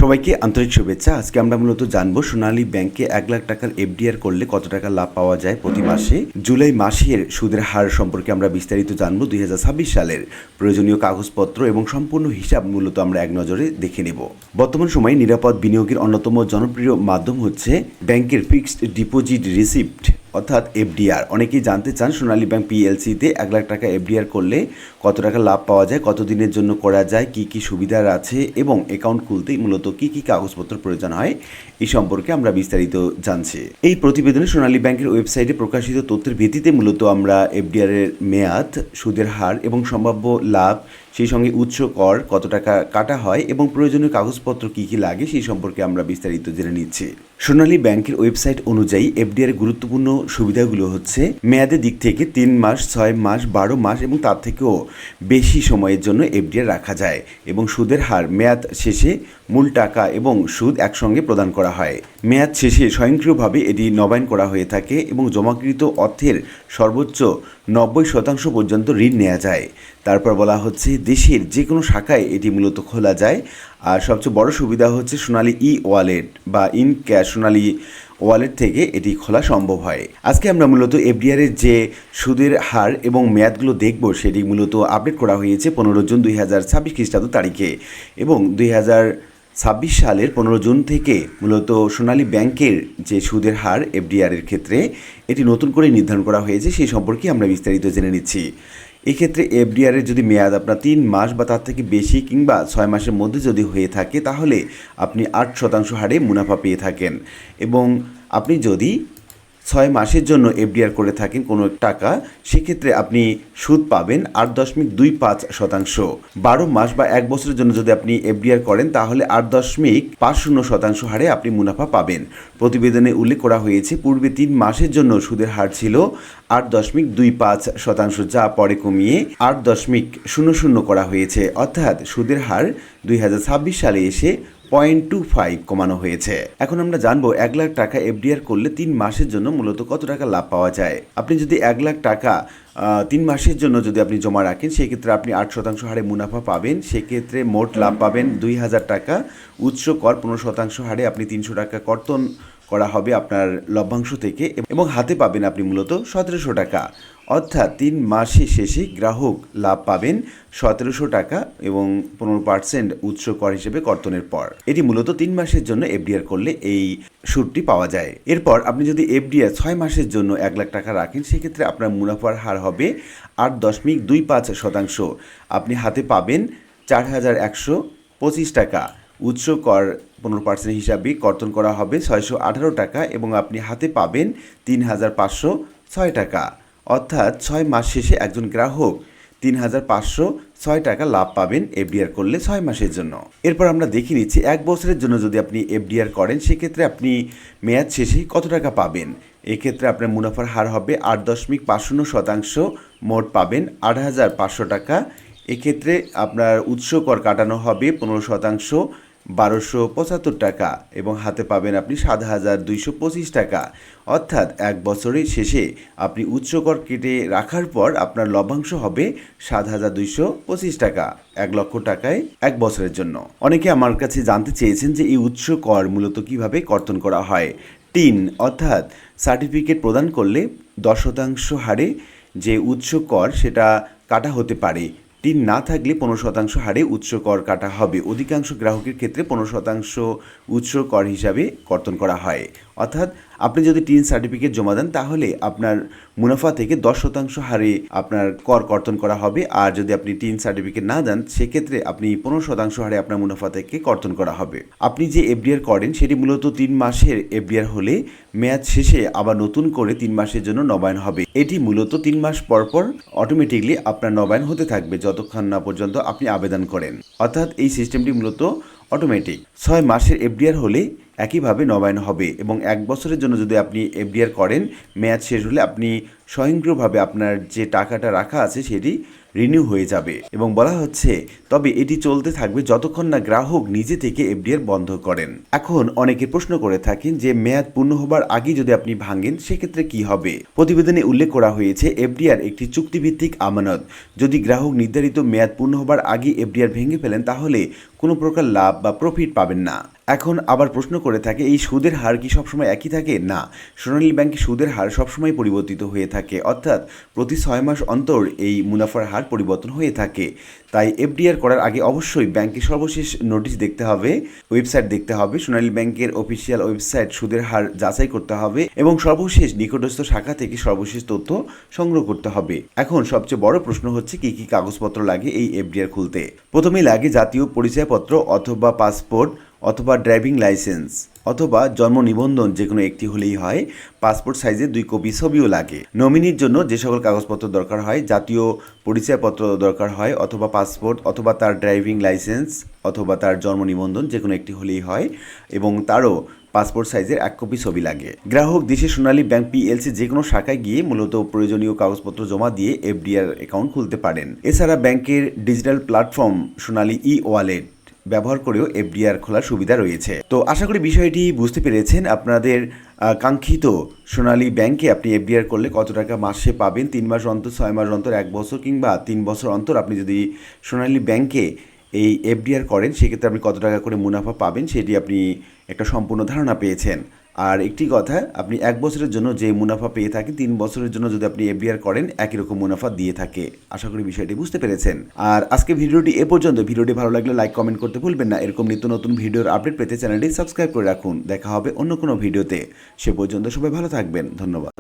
সবাইকে আন্তরিক শুভেচ্ছা। আজকে আমরা মূলত জানবো সোনালী ব্যাংকে 1,00,000 টাকার এফডিআর করলে কত টাকা লাভ পাওয়া যায় প্রতি মাসে। জুলাই মাসের সুদের হার সম্পর্কে আমরা বিস্তারিত জানবো। 2026 সালের প্রয়োজনীয় কাগজপত্র এবং সম্পূর্ণ হিসাব মূলত আমরা এক নজরে দেখে নেব। বর্তমান সময়ে নিরাপদ বিনিয়োগের অন্যতম জনপ্রিয় মাধ্যম হচ্ছে ব্যাংকের ফিক্সড ডিপোজিট রিসিপ্ট অর্থাৎ এফডিআর। অনেকেই জানতে চান সোনালী ব্যাংক পিএলসিতে 1,00,000 টাকা এফডিআর করলে কত টাকা লাভ পাওয়া যায়, কতদিনের জন্য করা যায়, কি কি সুবিধা আছে এবং অ্যাকাউন্ট খুলতে মূলত কি কি কাগজপত্র প্রয়োজন হয় এই সম্পর্কে আমরা বিস্তারিত জানছি। এই প্রতিবেদনে সোনালী ব্যাংকের ওয়েবসাইটে প্রকাশিত তথ্যের ভিত্তিতে মূলত আমরা এফডিআর এর মেয়াদ, সুদের হার এবং সম্ভাব্য লাভ, সেই সঙ্গে উৎস কর, কত টাকা কাটা হয় এবং প্রয়োজনীয় কাগজপত্র কি কি লাগে সেই সম্পর্কে আমরা বিস্তারিত জেনে নিচ্ছি। সোনালী ব্যাংকের ওয়েবসাইট অনুযায়ী এফডিআর গুরুত্বপূর্ণ সুবিধাগুলো হচ্ছে মেয়াদের দিক থেকে 3 মাস, 6 মাস, 12 মাস এবং তার থেকেও বেশি সময়ের জন্য এফডিআর রাখা যায় এবং সুদের হার মেয়াদ শেষে মূল টাকা এবং সুদ একসঙ্গে প্রদান করা হয়। মেয়াদ শেষে স্বয়ংক্রিয়ভাবে এটি নবায়ন করা হয়ে থাকে এবং জমাকৃত অর্থের সর্বোচ্চ 90% পর্যন্ত ঋণ নেওয়া যায়। তারপর বলা হচ্ছে দেশের যে কোনো শাখায় এটি মূলত খোলা যায়। আর সবচেয়ে বড় সুবিধা হচ্ছে সোনালী ই ওয়ালেট বা ইন ক্যাশ সোনালী ওয়ালেট থেকে এটি খোলা সম্ভব হয়। আজকে আমরা মূলত এফডিআর এর যে সুদের হার এবং মেয়াদগুলো দেখব সেটি মূলত আপডেট করা হয়েছে 15 জুন 2026 খ্রিস্টাব্দ তারিখে এবং 2026 সালের 15 জুন থেকে মূলত সোনালী ব্যাংকের যে সুদের হার এফডিআর এর ক্ষেত্রে এটি নতুন করে নির্ধারণ করা হয়েছে সেই সম্পর্কে আমরা বিস্তারিত জেনে নিচ্ছি। এক্ষেত্রে এফডিআর এর যদি মেয়াদ আপনার 3 মাস বা তার থেকে বেশি কিংবা 6 মাসের মধ্যে যদি হয়ে থাকে তাহলে আপনি 8% হারে মুনাফা পেয়ে থাকেন এবং আপনি যদি 6 মাসের জন্য এফডিআর করে থাকেন কোনো টাকা, সেক্ষেত্রে আপনি সুদ পাবেন 8.25%। 12 মাস বা 1 বছরের জন্য যদি আপনি এফডিআর করেন তাহলে 8.50% হারে আপনি মুনাফা পাবেন। প্রতিবেদনে উল্লেখ করা হয়েছে পূর্বে 3 মাসের জন্য সুদের হার ছিল 8.25%, যা পরে কমিয়ে 8.00 করা হয়েছে, অর্থাৎ সুদের হার 2026 সালে এসে 0.25 কমানো হয়েছে। এখন আমরা জানবো 1,00,000 টাকা এফডিআর করলে 3 মাসের জন্য মূলত কত টাকা লাভ পাওয়া যায়। আপনি যদি 1,00,000 টাকা 3 মাসের জন্য যদি আপনি জমা রাখেন সেক্ষেত্রে আপনি 8% হারে মুনাফা পাবেন। সেক্ষেত্রে মোট লাভ পাবেন 2,000 টাকা। উৎস কর 15% হারে আপনি 300 টাকা কর্তন করা হবে আপনার লভ্যাংশ থেকে এবং হাতে পাবেন আপনি মূলত 1700 টাকা, অর্থাৎ 3 মাসের শেষে গ্রাহক লাভ পাবেন 1700 টাকা এবং 15% উৎস কর হিসেবে কর্তনের পর। এটি মূলত 3 মাসের জন্য এফডিআর করলে এই সুদটি পাওয়া যায়। এরপর আপনি যদি এফডিআর 6 মাসের জন্য 1,00,000 টাকা রাখেন সেক্ষেত্রে আপনার মুনাফার হার হবে 8.25%। আপনি হাতে পাবেন 4,125 টাকা। উৎস কর 15% হিসাবে কর্তন করা হবে 618 টাকা এবং আপনি হাতে পাবেন 3,506 টাকা, অর্থাৎ 6 মাস শেষে একজন গ্রাহক 3,506 টাকা লাভ পাবেন এফডিআর করলে 6 মাসের জন্য। এরপর আমরা দেখে নিচ্ছি 1 বছরের জন্য যদি আপনি এফডিআর করেন সেক্ষেত্রে আপনি মেয়াদ শেষে কত টাকা পাবেন। এক্ষেত্রে আপনার মুনাফার হার হবে 8.50%, মোট পাবেন 8,500 টাকা। এক্ষেত্রে আপনার উৎস কর কাটানো হবে 15%, 1,275 টাকা এবং হাতে পাবেন আপনি 7,225 টাকা, অর্থাৎ 1 বছরের শেষে আপনি উৎস কর কেটে রাখার পর আপনার লভ্যাংশ হবে 7,225 টাকা, 1,00,000 টাকায় 1 বছরের জন্য। অনেকে আমার কাছে জানতে চেয়েছেন যে এই উৎস কর মূলত কিভাবে কর্তন করা হয়। টিন অর্থাৎ সার্টিফিকেট প্রদান করলে 10% হারে যে উৎস কর সেটা কাটা হতে পারে। টিন না থাকলে 15% হারে উৎস কর কাটা হবে। অধিকাংশ গ্রাহকের ক্ষেত্রে 15% উৎস কর হিসাবে কর্তন করা হয়, অর্থাৎ আপনি যদি টিন সার্টিফিকেট জমা দেন তাহলে আপনার মুনাফা থেকে 10% হারে আপনার কর কর্তন করা হবে। আর যদি আপনি টিন সার্টিফিকেট না দেন সেক্ষেত্রে আপনি 15% হারে আপনার মুনাফা থেকে কর্তন করা হবে। আপনি যে এফডিআর করেন সেটি মূলত 3 মাসের এফডিআর হলে মেয়াদ শেষে আবার নতুন করে 3 মাসের জন্য নবায়ন হবে। এটি মূলত 3 মাস পর পর অটোমেটিকলি আপনার নবায়ন হতে থাকবে যতক্ষণ না পর্যন্ত আপনি আবেদন করেন, অর্থাৎ এই সিস্টেমটি মূলত অটোমেটিক। 6 মাসের এফডিআর হলে একইভাবে নবায়ন হবে এবং 1 বছরের জন্য যদি আপনি এফডিআর করেন মেয়াদ শেষ হলে আপনি স্বয়ংক্রিয়ভাবে আপনার যে টাকাটা রাখা আছে সেটি রিনিউ হয়ে যাবে এবং বলা হচ্ছে তবে এটি চলতে থাকবে যতক্ষণ না গ্রাহক নিজে থেকে এফডিআর বন্ধ করেন। এখন অনেকে প্রশ্ন করে থাকেন যে মেয়াদ পূর্ণ হবার আগে যদি আপনি ভাঙেন সেক্ষেত্রে কি হবে। প্রতিবেদনে উল্লেখ করা হয়েছে এফডিআর একটি চুক্তিভিত্তিক আমানত। যদি গ্রাহক নির্ধারিত মেয়াদ পূর্ণ হবার আগে এফডিআর ভেঙে ফেলেন তাহলে কোনো প্রকার লাভ বা প্রফিট পাবেন না। এখন আবার প্রশ্ন করে থাকে, এই সুদের হার কি সবসময় একই থাকে? না, সোনালী ব্যাংকে সুদের হার সবসময় পরিবর্তিত হয়ে থাকে, অর্থাৎ প্রতি 6 মাস অন্তর এই মুনাফার হার পরিবর্তন হয়ে থাকে। তাই এফডিআর করার আগে অবশ্যই ব্যাংকে সর্বশেষ নোটিশ দেখতে হবে, ওয়েবসাইট দেখতে হবে, সোনালী ব্যাংকের অফিসিয়াল ওয়েবসাইট সুদের হার যাচাই করতে হবে এবং সর্বশেষ নিকটস্থ শাখা থেকে সর্বশেষ তথ্য সংগ্রহ করতে হবে। এখন সবচেয়ে বড় প্রশ্ন হচ্ছে কি কি কাগজপত্র লাগে এই এফডিআর খুলতে। প্রথমেই লাগে জাতীয় পরিচয়পত্র অথবা পাসপোর্ট অথবা ড্রাইভিং লাইসেন্স অথবা জন্ম নিবন্ধন, যে কোনো একটি হলেই হয়। পাসপোর্ট সাইজের 2 কপি ছবিও লাগে। নমিনির জন্য যে সকল কাগজপত্র দরকার হয়, জাতীয় পরিচয়পত্র দরকার হয় অথবা পাসপোর্ট অথবা তার ড্রাইভিং লাইসেন্স অথবা তার জন্ম নিবন্ধন, যে কোনো একটি হলেই হয়, এবং তারও পাসপোর্ট সাইজের 1 কপি ছবি লাগে। গ্রাহক দেশে সোনালী ব্যাংক পিএলসি যে কোনো শাখায় গিয়ে মূলত প্রয়োজনীয় কাগজপত্র জমা দিয়ে এফডিআর অ্যাকাউন্ট খুলতে পারেন। এছাড়া ব্যাংকের ডিজিটাল প্ল্যাটফর্ম সোনালী ওয়ালেট ব্যবহার করেও এফডিআর খোলার সুবিধা রয়েছে। তো আশা করি বিষয়টি বুঝতে পেরেছেন। আপনাদের কাঙ্ক্ষিত সোনালী ব্যাংকে আপনি এফডিআর করলে কত টাকা মাসে পাবেন, 3 মাস অন্তর, 6 মাস অন্তর, 1 বছর কিংবা 3 বছর অন্তর আপনি যদি সোনালী ব্যাংকে এই এফডিআর করেন, সেক্ষেত্রে আপনি কত টাকা করে মুনাফা পাবেন সেটি আপনি একটা সম্পূর্ণ ধারণা পেয়েছেন। আর একটি কথা, আপনি 1 বছরের জন্য যে মুনাফা পেয়ে থাকেন, 3 বছরের জন্য যদি আপনি এফডিআর করেন একই রকম মুনাফা দিয়ে থাকে। আশা করি বিষয়টি বুঝতে পেরেছেন। আর আজকে ভিডিওটি এ পর্যন্ত। ভিডিওটি ভালো লাগলে লাইক কমেন্ট করতে ভুলবেন না। এরকম নিত্য নতুন ভিডিওর আপডেট পেতে চ্যানেলটি সাবস্ক্রাইব করে রাখুন। দেখা হবে অন্য কোনো ভিডিওতে। সে পর্যন্ত সবাই ভালো থাকবেন। ধন্যবাদ।